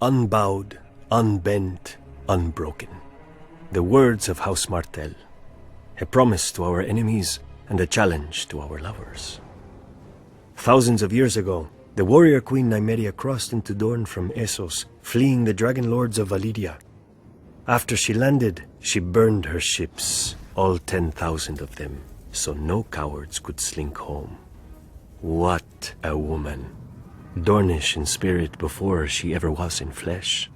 Unbowed, unbent, unbroken. The words of House Martell. A promise to our enemies and a challenge to our lovers. Thousands of years ago, the warrior queen Nymeria crossed into Dorne from Essos, fleeing the dragon lords of Validia. After she landed, she burned her ships, all 10,000 of them, so no cowards could slink home. What a woman! Dornish in spirit before she ever was in flesh.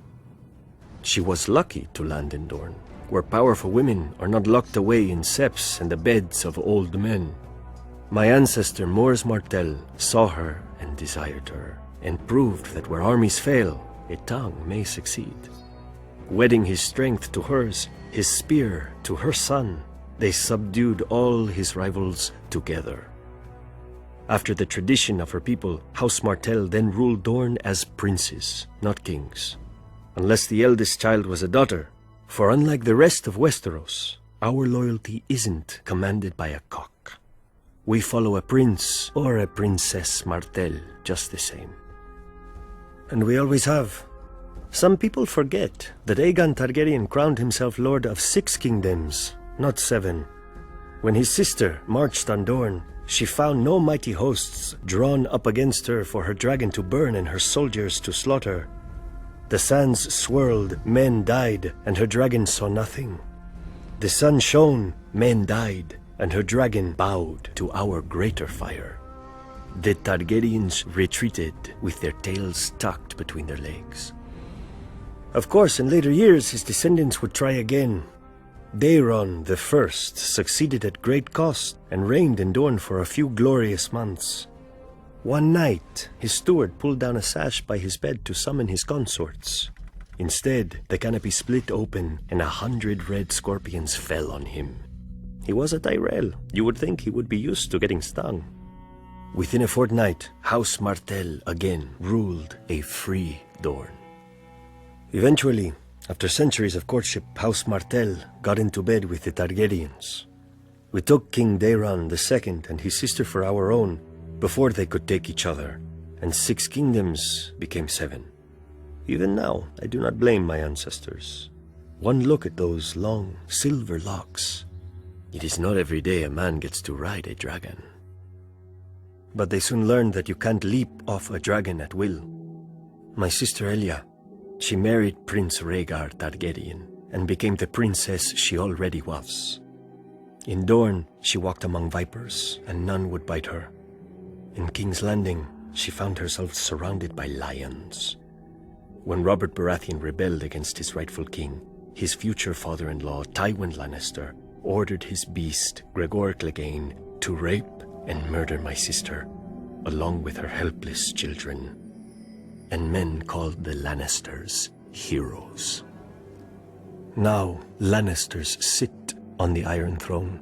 She was lucky to land in Dorne, where powerful women are not locked away in septs and the beds of old men. My ancestor Mors Martell saw her and desired her, and proved that where armies fail, a tongue may succeed. Wedding his strength to hers, his spear to her son, they subdued all his rivals together. After the tradition of her people, House Martell then ruled Dorne as princes, not kings. Unless the eldest child was a daughter, for unlike the rest of Westeros, our loyalty isn't commanded by a cock. We follow a prince or a princess Martell just the same. And we always have. Some people forget that Aegon Targaryen crowned himself lord of 6 kingdoms, not 7. When his sister marched on Dorne, she found no mighty hosts drawn up against her for her dragon to burn and her soldiers to slaughter. The sands swirled, men died, and her dragon saw nothing. The sun shone, men died, and her dragon bowed to our greater fire. The Targaryens retreated with their tails tucked between their legs. Of course, in later years, his descendants would try again. Daeron the First succeeded at great cost and reigned in Dorne for a few glorious months. One night, his steward pulled down a sash by his bed to summon his consorts. Instead, the canopy split open and 100 red scorpions fell on him. He was a Tyrell. You would think he would be used to getting stung. Within a fortnight, House Martell again ruled a free Dorne. Eventually, after centuries of courtship, House Martell got into bed with the Targaryens. We took King Daeron II and his sister for our own before they could take each other, and 6 kingdoms became 7. Even now, I do not blame my ancestors. One look at those long, silver locks. It is not every day a man gets to ride a dragon. But they soon learned that you can't leap off a dragon at will. My sister Elia, she married Prince Rhaegar Targaryen and became the princess she already was. In Dorne, she walked among vipers, and none would bite her. In King's Landing, she found herself surrounded by lions. When Robert Baratheon rebelled against his rightful king, his future father-in-law, Tywin Lannister, ordered his beast, Gregor Clegane, to rape and murder my sister, along with her helpless children. And men called the Lannisters heroes. Now, Lannisters sit on the Iron Throne,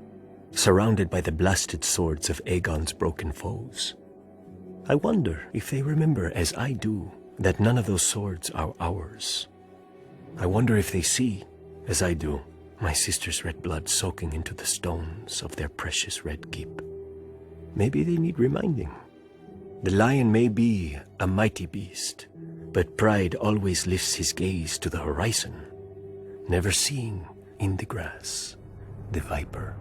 surrounded by the blasted swords of Aegon's broken foes. I wonder if they remember, as I do, that none of those swords are ours. I wonder if they see, as I do, my sister's red blood soaking into the stones of their precious red keep. Maybe they need reminding. The lion may be a mighty beast, but pride always lifts his gaze to the horizon, never seeing in the grass the viper.